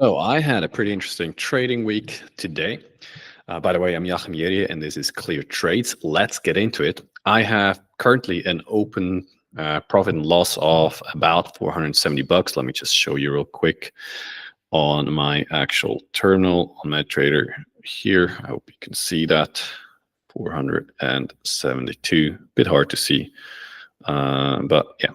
So I had a pretty interesting trading week today. By the way, I'm Joachim Jerje, and this is Clear Trades. Let's get into it. I have currently an open profit and loss of about 470 bucks. Let me just show you real quick on my actual terminal on my trader here. I hope you can see that 472. Bit hard to see, but yeah.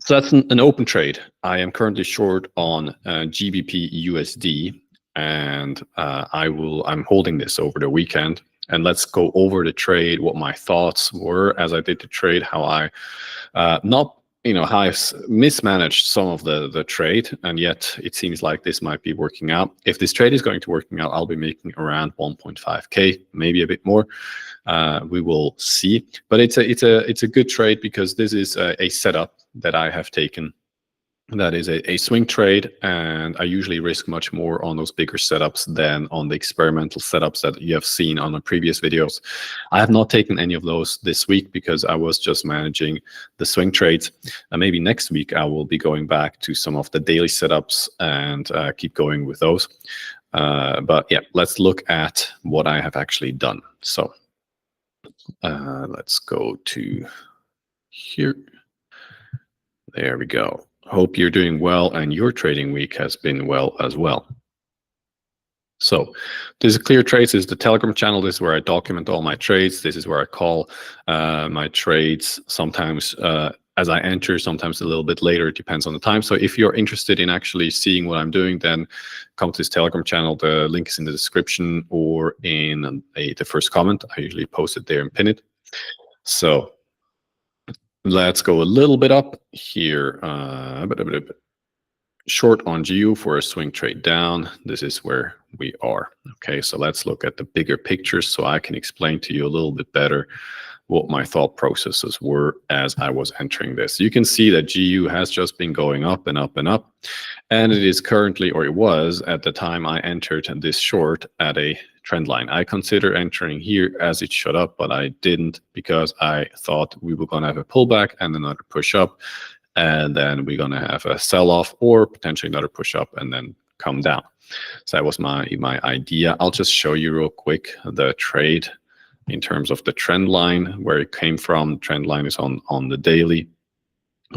So that's an open trade. I am currently short on GBP USD, and I'm holding this over the weekend. And let's go over the trade, what my thoughts were as I did the trade, how I how I mismanaged some of the trade, and yet it seems like this might be working out. If this trade is going to working out, I'll be making around 1.5K, maybe a bit more. We will see, but it's a good trade because this is a setup that I have taken. That is a swing trade, and I usually risk much more on those bigger setups than on the experimental setups that you have seen on the previous videos. I have not taken any of those this week because I was just managing the swing trades. Maybe next week I will be going back to some of the daily setups and keep going with those. But yeah, let's look at what I have actually done. So let's go to here. There we go. Hope you're doing well and your trading week has been well as well. So this is Clear Trades. This is the Telegram channel. This is where I document all my trades. This is where I call my trades sometimes as I enter, sometimes a little bit later. It depends on the time. So if you're interested in actually seeing what I'm doing, then come to this Telegram channel. The link is in the description or in the first comment. I usually post it there and pin it. So let's go a little bit up here. Short on GU for a swing trade down. This is where we are. Okay, so let's look at the bigger picture so I can explain to you a little bit better what my thought processes were as I was entering this. You can see that GU has just been going up and up and up, and it is currently, or it was at the time I entered this short, at a trend line. I consider entering here as it shot up, but I didn't because I thought we were going to have a pullback and another push up, and then we're going to have a sell-off or potentially another push up and then come down. So that was my idea. I'll just show you real quick the trade in terms of the trend line, where it came from. The trend line is on the daily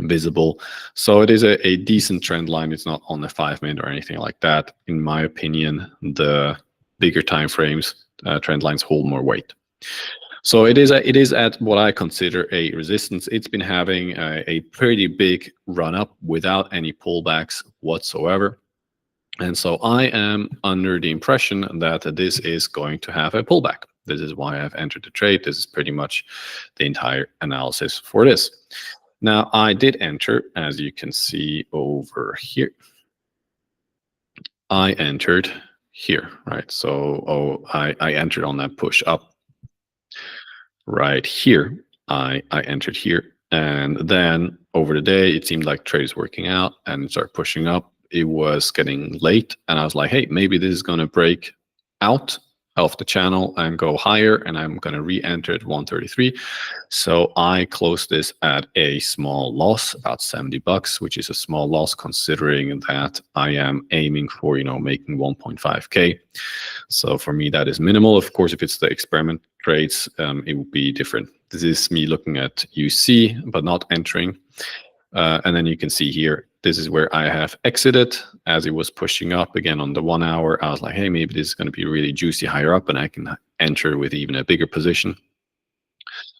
visible. So it is a decent trend line. It's not on the 5-minute or anything like that. In my opinion, the bigger time frames, trend lines hold more weight. So it is at what I consider a resistance. It's been having a pretty big run up without any pullbacks whatsoever. And so I am under the impression that this is going to have a pullback. This is why I've entered the trade. This is pretty much the entire analysis for this. Now, I did enter, as you can see over here. I entered here, right? So I entered on that push up. Right here, I entered here. And then over the day, it seemed like trade is working out and it started pushing up. It was getting late, and I was like, hey, maybe this is going to break out of the channel and go higher, and I'm going to re-enter at 133. So I closed this at a small loss, about 70 bucks, which is a small loss considering that I am aiming for, making 1.5K. So for me, that is minimal. Of course, if it's the experiment trades, it would be different. This is me looking at UC, but not entering. And then you can see here, this is where I have exited as it was pushing up again on the 1 hour. I was like, hey, maybe this is going to be really juicy higher up and I can enter with even a bigger position.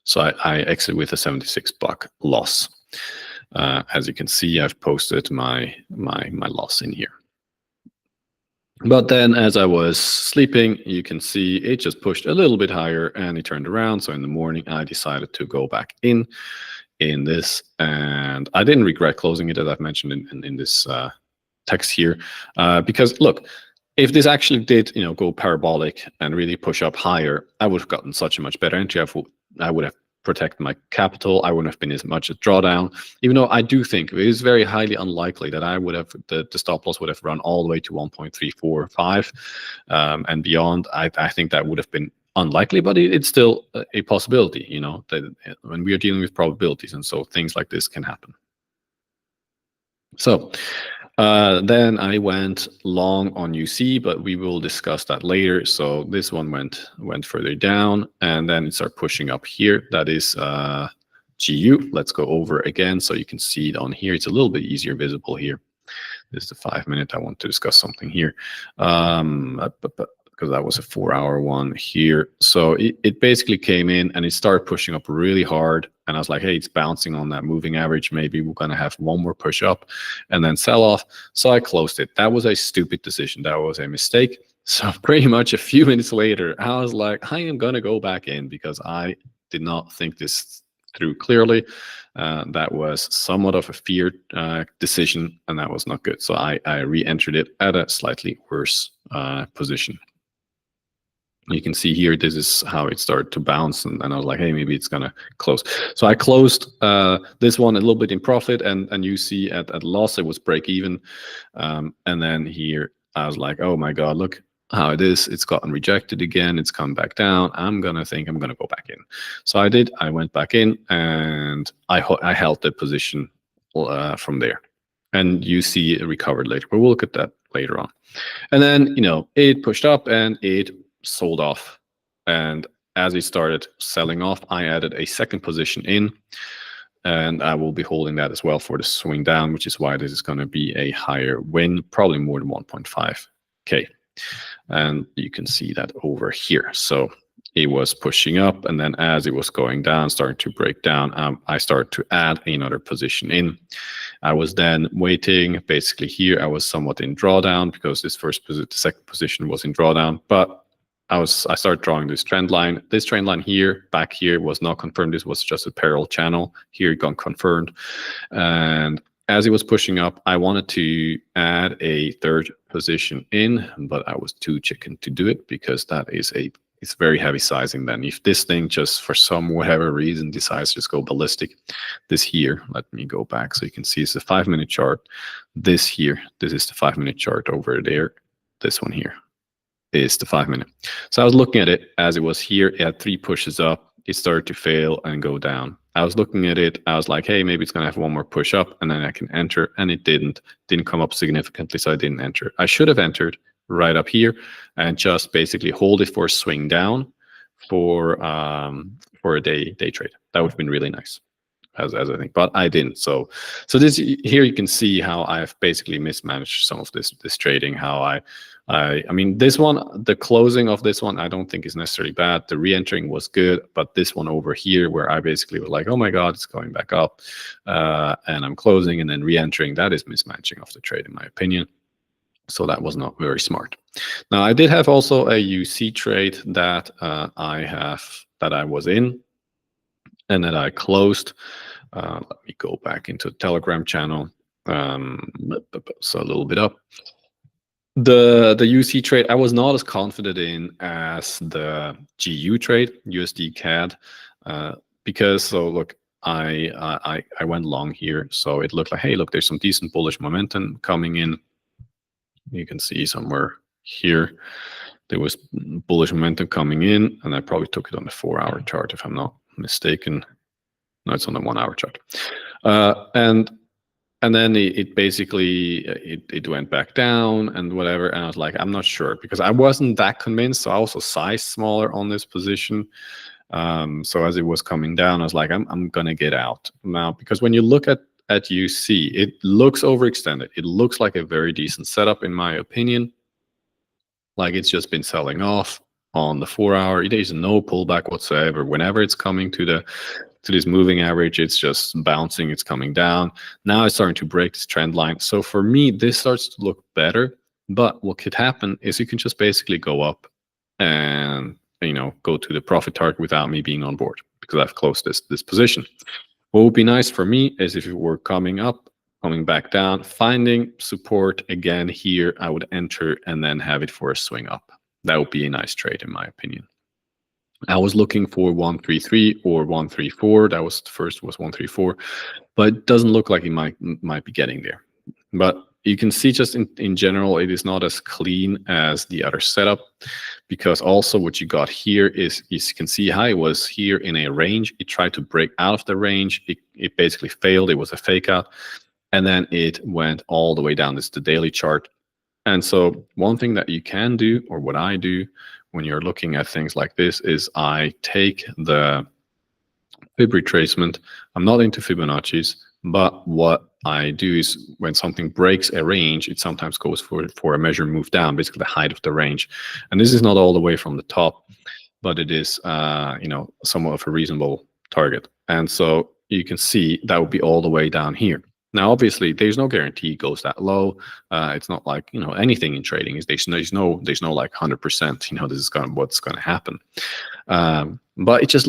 So I exit with a 76 buck loss. As you can see, I've posted my loss in here. But then as I was sleeping, you can see it just pushed a little bit higher and it turned around. So in the morning, I decided to go back in this, and I didn't regret closing it, as I've mentioned in this text here, because look, if this actually did go parabolic and really push up higher, I would have gotten such a much better entry. I would have protected my capital. I wouldn't have been as much a drawdown, even though I do think it is very highly unlikely that I would have the stop loss would have run all the way to 1.345 and beyond. I think that would have been unlikely, but it's still a possibility, that when we are dealing with probabilities, and so things like this can happen. So Then I went long on UC, but we will discuss that later. So this one went further down, and then it started pushing up here. That is GU. Let's go over again so you can see it on here. It's a little bit easier visible here. This is the 5 minute. I want to discuss something here. Because that was a 4-hour one here. So it basically came in and it started pushing up really hard. And I was like, hey, it's bouncing on that moving average. Maybe we're going to have one more push up and then sell off. So I closed it. That was a stupid decision. That was a mistake. So pretty much a few minutes later, I was like, I am going to go back in because I did not think this through clearly. That was somewhat of a feared decision, and that was not good. So I re-entered it at a slightly worse position. You can see here, this is how it started to bounce, and I was like, hey, maybe it's gonna close. So I closed this one a little bit in profit, and you see at loss it was break even, and then here I was like, oh my god, look how it is. It's gotten rejected again. It's come back down. I'm gonna go back in. So I did. I went back in, and I held the position from there, and you see it recovered later. But we'll look at that later on. And then it pushed up and it sold off, and as it started selling off, I added a second position in, and I will be holding that as well for the swing down, which is why this is going to be a higher win, probably more than 1.5k. And you can see that over here. So it was pushing up, and then as it was going down, starting to break down, I started to add another position in. I was then waiting. Basically here I was somewhat in drawdown because the second position was in drawdown, but I started drawing this trend line. This trend line here, back here, was not confirmed. This was just a parallel channel. Here it got confirmed. And as it was pushing up, I wanted to add a third position in, but I was too chicken to do it because it's very heavy sizing. Then if this thing just for whatever reason decides to just go ballistic, this here, let me go back so you can see it's a 5 minute chart. This here, this is the 5 minute chart over there. This one here is the 5 minute. So I was looking at it as it was here. It had 3 pushes up. It started to fail and go down. I was looking at it. I was like, hey, maybe it's going to have one more push up and then I can enter. And it didn't come up significantly. So I didn't enter. I should have entered right up here and just basically hold it for a swing down for a day trade. That would have been really nice, as I think, but I didn't. So this here you can see how I've basically mismanaged some of this trading. How I mean, this one, the closing of this one, I don't think is necessarily bad. The re-entering was good, but this one over here, where I basically was like, oh my god, it's going back up, and I'm closing and then re-entering, that is mismatching of the trade, in my opinion. So that was not very smart. Now I did have also a UC trade that I was in, and that I closed. Let me go back into the Telegram channel. So a little bit up. The UC trade I was not as confident in as the GU trade, USD CAD, because so look, I went long here, so it looked like, hey, look, there's some decent bullish momentum coming in. You can see somewhere here there was bullish momentum coming in, and I probably took it on the 4-hour chart if I'm not mistaken. No, it's on the 1-hour chart. And then it basically it went back down and whatever, and I was like, I'm not sure, because I wasn't that convinced. So I also sized smaller on this position. So as it was coming down, I was like, I'm gonna get out now, because when you look at UC, it looks overextended. It looks like a very decent setup, in my opinion. Like it's just been selling off on the 4-hour. There's no pullback whatsoever. Whenever it's coming to this moving average, it's just bouncing, it's coming down. Now it's starting to break this trend line. So for me, this starts to look better. But what could happen is you can just basically go up and go to the profit target without me being on board, because I've closed this position. What would be nice for me is if it were coming up, coming back down, finding support again here, I would enter and then have it for a swing up. That would be a nice trade, in my opinion. I was looking for 133 or 134. That was the first, was 134, but it doesn't look like it might be getting there. But you can see just in general, it is not as clean as the other setup, because also what you got here is, you can see how it was here in a range. It tried to break out of the range. It basically failed. It was a fake out. and then it went all the way down. This is the daily chart. And so one thing that you can do, or what I do when you're looking at things like this, is I take the Fib retracement. I'm not into Fibonacci's, but what I do is when something breaks a range, it sometimes goes for a measure move down, basically the height of the range. And this is not all the way from the top, but it is, you know, somewhat of a reasonable target. And so you can see that would be all the way down here. Now, obviously, there's no guarantee it goes that low. It's not like, you know, anything in trading is there's no like 100%. You know, this is what's going to happen. But it just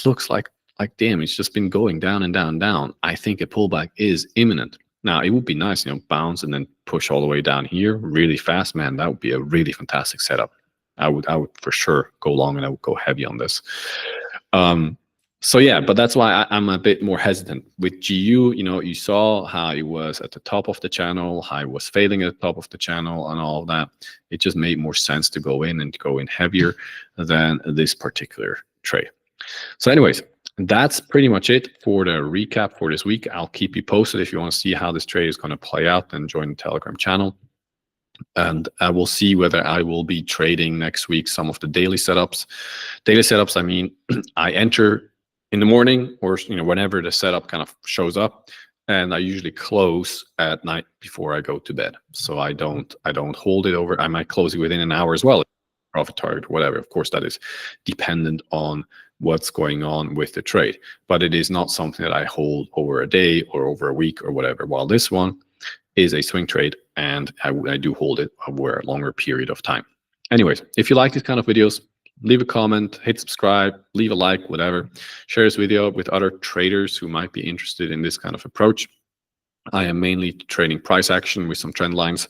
looks like damn, it's just been going down and down and down. I think a pullback is imminent. Now, it would be nice, you know, bounce and then push all the way down here really fast, man. That would be a really fantastic setup. I would for sure go long, and I would go heavy on this. So yeah, but that's why I'm a bit more hesitant with GU. You know, you saw how it was at the top of the channel, how it was failing at the top of the channel, and all of that. It just made more sense to go in and go in heavier than this particular trade. So anyways, that's pretty much it for the recap for this week. I'll keep you posted. If you want to see how this trade is going to play out, then join the Telegram channel. And I will see whether I will be trading next week some of the daily setups. Daily setups, I mean, I enter in the morning, or, you know, whenever the setup kind of shows up, and I usually close at night before I go to bed. So I don't hold it over. I might close it within an hour as well, profit target, whatever. Of course, that is dependent on what's going on with the trade, but it is not something that I hold over a day or over a week or whatever. While this one is a swing trade, and I do hold it over a longer period of time. Anyways, if you like these kind of videos, leave a comment, hit subscribe, leave a like, whatever. Share this video with other traders who might be interested in this kind of approach. I am mainly trading price action with some trend lines.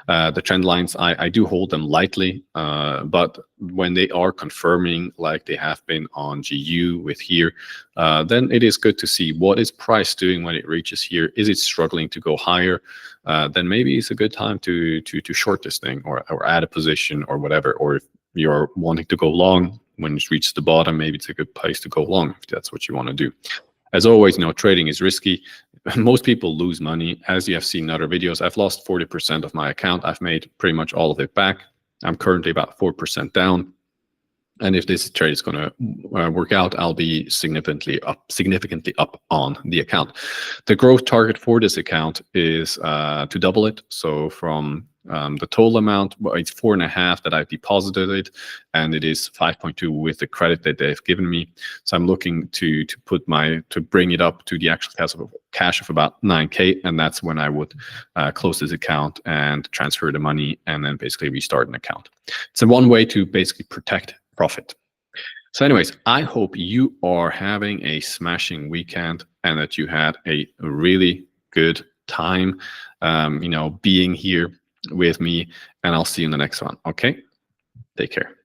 The trend lines, I do hold them lightly, but when they are confirming like they have been on GU with here, then it is good to see what is price doing when it reaches here. Is it struggling to go higher? Then maybe it's a good time to short this thing, or add a position or whatever. Or if you're wanting to go long when it reaches the bottom, maybe it's a good place to go long if that's what you want to do. As always, you know, trading is risky. Most people lose money. As you have seen in other videos, I've lost 40% of my account. I've made pretty much all of it back. I'm currently about 4% down. And if this trade is going to work out, I'll be significantly up on the account. The growth target for this account is to double it. So from the total amount, well, it's 4.5 that I've deposited it, and it is 5.2 with the credit that they've given me. So I'm looking to bring it up to the actual cash of about 9K, and that's when I would close this account and transfer the money, and then basically restart an account. It's one way to basically protect profit. So anyways, I hope you are having a smashing weekend and that you had a really good time, you know, being here with me, and I'll see you in the next one. Okay, take care.